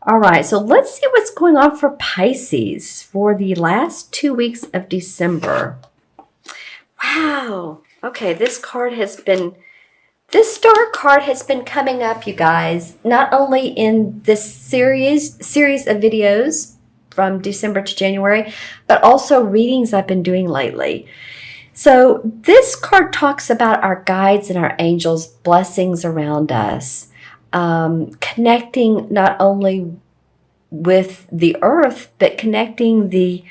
All right, so let's see what's going on for Pisces for the last 2 weeks of December. Wow. Okay, this star card has been coming up, you guys, not only in this series of videos from December to January, but also readings I've been doing lately. So this card talks about our guides and our angels, blessings around us, connecting not only with the earth, but connecting the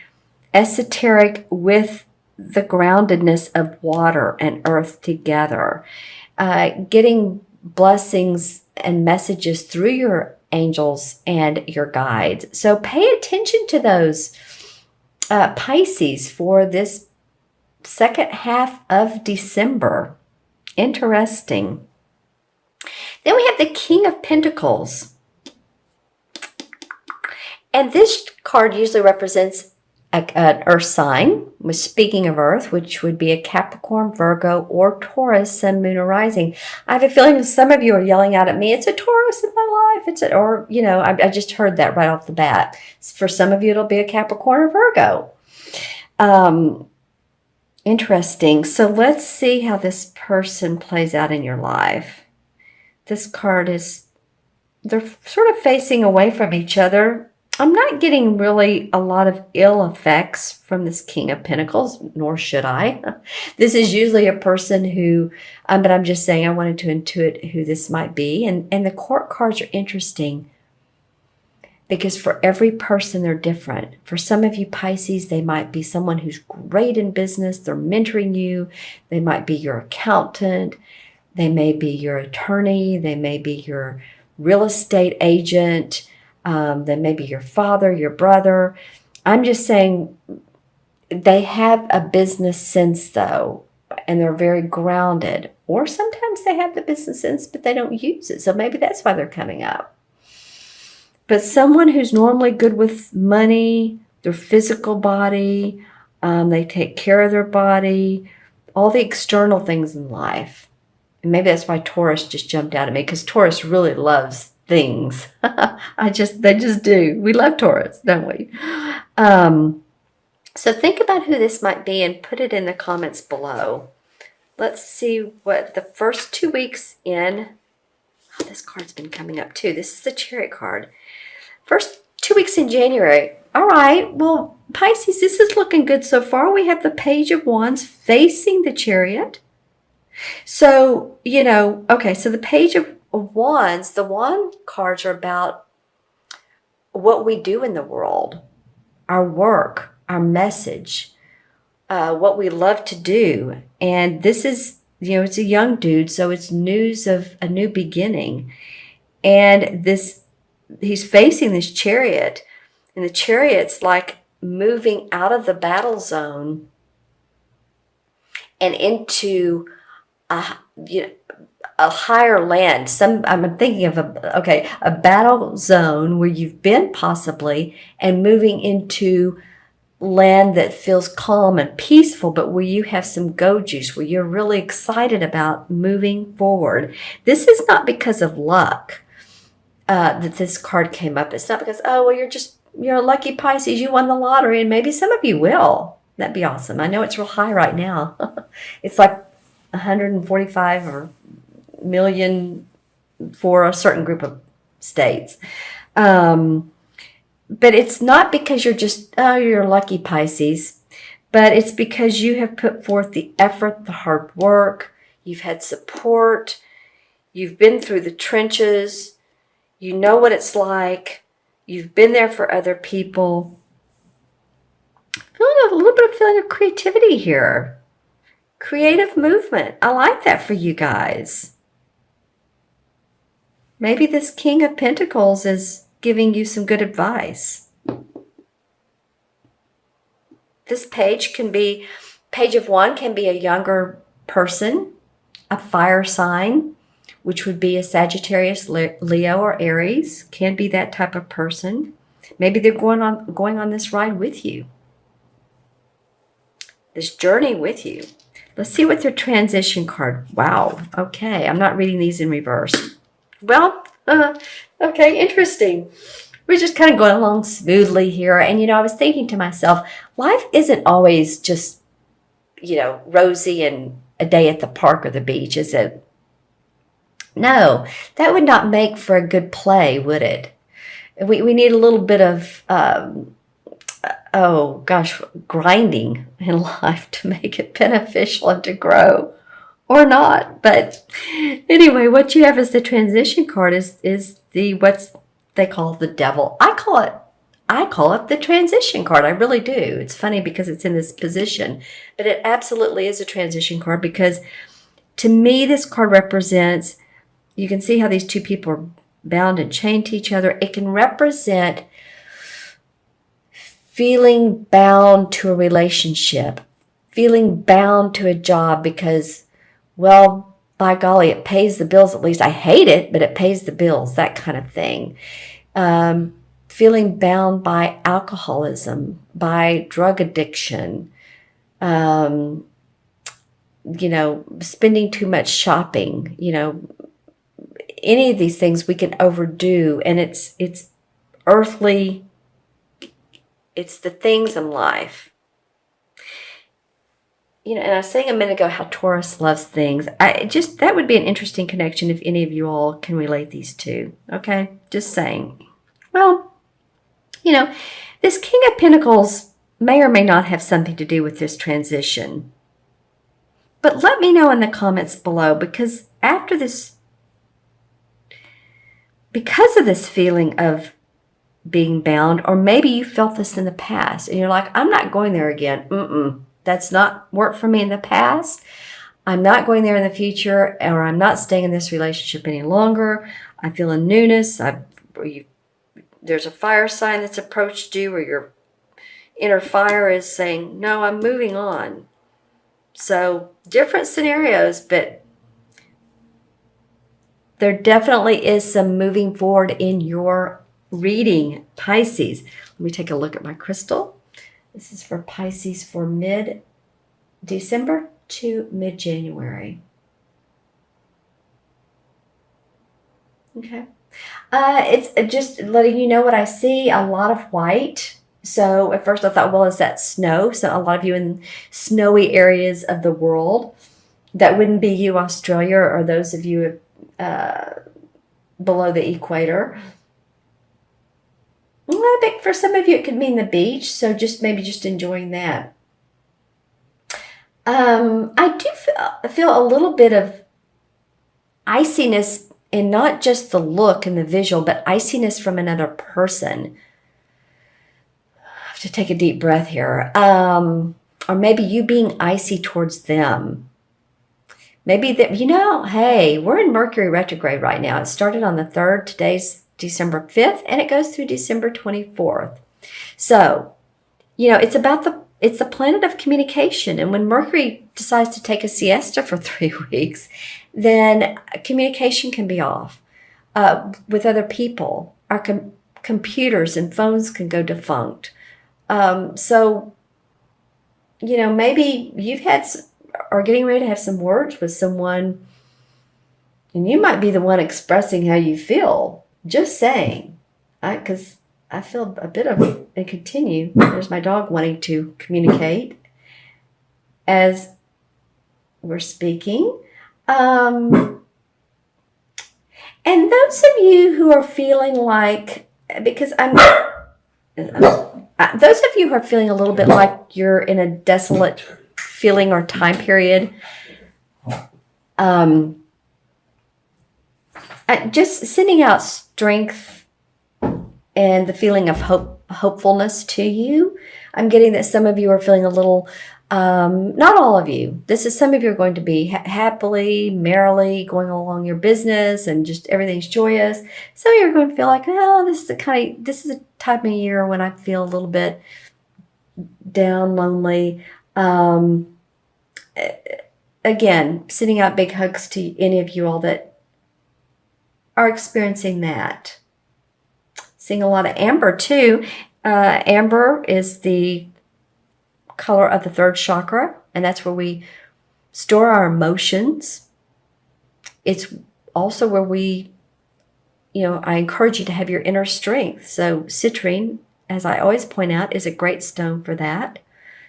esoteric with the groundedness of water and earth together. Getting blessings and messages through your angels and your guides. So pay attention to those, Pisces, for this second half of December. Interesting. Then we have the King of Pentacles. And this card usually represents an earth sign, speaking of earth, which would be a Capricorn, Virgo, or Taurus, sun, moon, or rising. I have a feeling some of you are yelling out at me, it's a Taurus in my life. I just heard that right off the bat. For some of you, it'll be a Capricorn or Virgo. Interesting. So let's see how this person plays out in your life. This card they're sort of facing away from each other. I'm not getting really a lot of ill effects from this King of Pentacles, nor should I. This is usually a person who, but I'm just saying I wanted to intuit who this might be. And the court cards are interesting because for every person, they're different. For some of you Pisces, they might be someone who's great in business. They're mentoring you. They might be your accountant. They may be your attorney. They may be your real estate agent. Then maybe your father, your brother. I'm just saying they have a business sense, though, and they're very grounded. Or sometimes they have the business sense, but they don't use it. So maybe that's why they're coming up. But someone who's normally good with money, their physical body, they take care of their body, all the external things in life. And maybe that's why Taurus just jumped out at me, because Taurus really loves things. They just do. We love Taurus, don't we? So think about who this might be and put it in the comments below. Let's see what the first 2 weeks in. Oh, this card's been coming up too. This is the Chariot card. First 2 weeks in January. All right. Well, Pisces, this is looking good so far. We have the Page of Wands facing the Chariot. So, okay, so the Page of Wands, the wand cards are about what we do in the world, our work, our message, what we love to do. And this is, it's a young dude, so it's news of a new beginning. And he's facing this Chariot, and the Chariot's like moving out of the battle zone and into a higher land. I'm thinking of a battle zone where you've been possibly, and moving into land that feels calm and peaceful, but where you have some go juice, where you're really excited about moving forward. This is not because of luck that this card came up. It's not because, you're a lucky Pisces, you won the lottery, and maybe some of you will. That'd be awesome. I know it's real high right now. It's like 145 or million for a certain group of states. But it's not because you're lucky Pisces, but it's because you have put forth the effort, the hard work, you've had support, you've been through the trenches, you know what it's like, you've been there for other people. Feeling a little bit of feeling of creativity here. Creative movement. I like that for you guys. Maybe this King of Pentacles is giving you some good advice. This Page of Wands can be a younger person, a fire sign, which would be a Sagittarius, Leo, or Aries. Can be that type of person. Maybe they're going on this ride with you, this journey with you. Let's see what their transition card. Wow. Okay, I'm not reading these in reverse. Well, okay, interesting. we're just kind of going along smoothly here. And, I was thinking to myself, life isn't always just, rosy and a day at the park or the beach, is it? No, that would not make for a good play, would it? We need a little bit of, grinding in life to make it beneficial and to grow. Or not. But anyway, what you have as the transition card is the what's they call the devil. I call it the transition card. I really do. It's funny because it's in this position, but it absolutely is a transition card because to me this card represents, you can see how these two people are bound and chained to each other. It can represent feeling bound to a relationship, feeling bound to a job because, well, by golly, it pays the bills. At least I hate it, but it pays the bills, that kind of thing. Feeling bound by alcoholism, by drug addiction, spending too much shopping, any of these things we can overdo. And it's earthly, it's the things in life. And I was saying a minute ago how Taurus loves things. That would be an interesting connection if any of you all can relate these two. Okay, just saying. Well, this King of Pentacles may or may not have something to do with this transition. But let me know in the comments below, because of this feeling of being bound, or maybe you felt this in the past and you're like, I'm not going there again. That's not worked for me in the past. I'm not going there in the future, or I'm not staying in this relationship any longer. I feel a newness. There's a fire sign that's approached you, or your inner fire is saying, no, I'm moving on. So different scenarios, but there definitely is some moving forward in your reading, Pisces. Let me take a look at my crystal. This is for Pisces for mid-December to mid-January. Okay. It's just letting you know what I see. A lot of white. So at first I thought, well, is that snow? So a lot of you in snowy areas of the world. That wouldn't be you, Australia, or those of you below the equator. I think for some of you it could mean the beach, so maybe just enjoying that. I do feel a little bit of iciness, and not just the look and the visual, but iciness from another person. I have to take a deep breath here. Or maybe you being icy towards them. Maybe that, hey, we're in Mercury retrograde right now. It started on the 3rd. Today's December 5th, and it goes through December 24th. So, it's the planet of communication. And when Mercury decides to take a siesta for 3 weeks, then communication can be off with other people. Our computers and phones can go defunct. So, maybe you've are getting ready to have some words with someone, and you might be the one expressing how you feel. Just saying, because I feel a bit of, and continue. There's my dog wanting to communicate as we're speaking. And those of you who are feeling like, those of you who are feeling a little bit like you're in a desolate feeling or time period, just sending out strength and the feeling of hopefulness to you. I'm getting that some of you are feeling a little, not all of you. Some of you are going to be happily, merrily going along your business and just everything's joyous. Some of you are going to feel like, this is a time of year when I feel a little bit down, lonely. Again, sending out big hugs to any of you all that are experiencing that. Seeing a lot of amber too. Amber is the color of the 3rd chakra, and that's where we store our emotions. It's also where we I encourage you to have your inner strength. So citrine, as I always point out, is a great stone for that.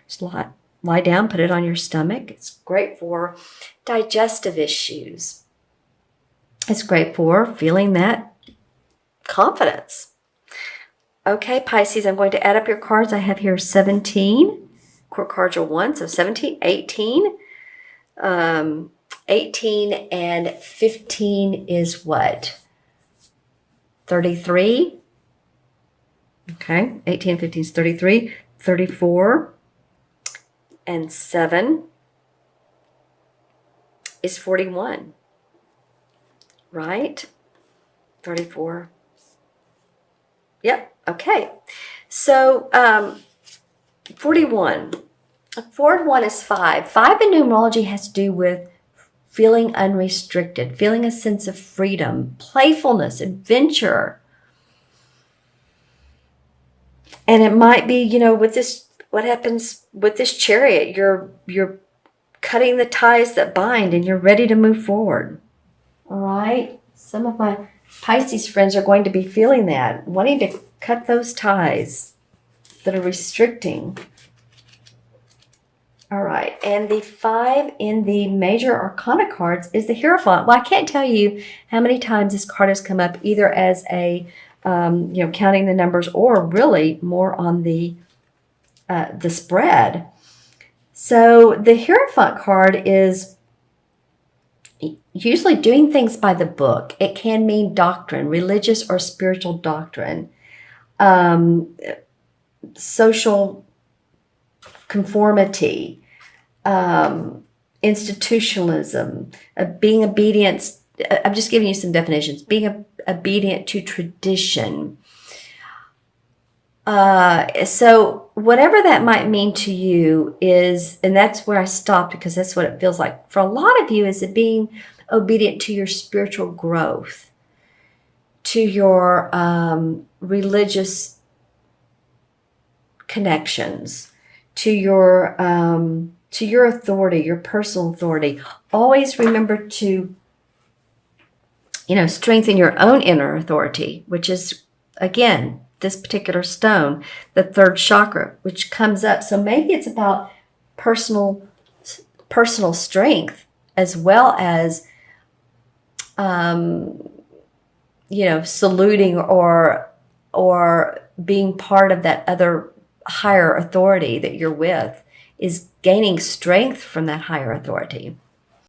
Just lie down, put it on your stomach. It's great for digestive issues. It's great for feeling that confidence. Okay, Pisces, I'm going to add up your cards. I have here 17. Court cards are 1, so 17, 18. 18 and 15 is what? 33. Okay, 18 and 15 is 33. 34 and 7 is 41. Right? 34. Yep. Okay. So 41. 4 and 1 is 5. 5 in numerology has to do with feeling unrestricted, feeling a sense of freedom, playfulness, adventure. And it might be, with this, what happens with this Chariot, you're cutting the ties that bind and you're ready to move forward. All right? Some of my Pisces friends are going to be feeling that, wanting to cut those ties that are restricting. All right, and the 5 in the major arcana cards is the Hierophant. Well, I can't tell you how many times this card has come up, either as a, counting the numbers, or really more on the spread. So the Hierophant card is usually doing things by the book. It can mean doctrine, religious or spiritual doctrine, social conformity, institutionalism, being obedient. I'm just giving you some definitions. Being obedient to tradition. So whatever that might mean to you is, and that's where I stopped because that's what it feels like for a lot of you, is it being obedient to your spiritual growth, to your religious connections, to your authority, your personal authority. Always remember to, strengthen your own inner authority, which is, again, this particular stone, the 3rd chakra, which comes up. So maybe it's about personal strength, as well as, saluting or being part of that other higher authority that you're with, is gaining strength from that higher authority.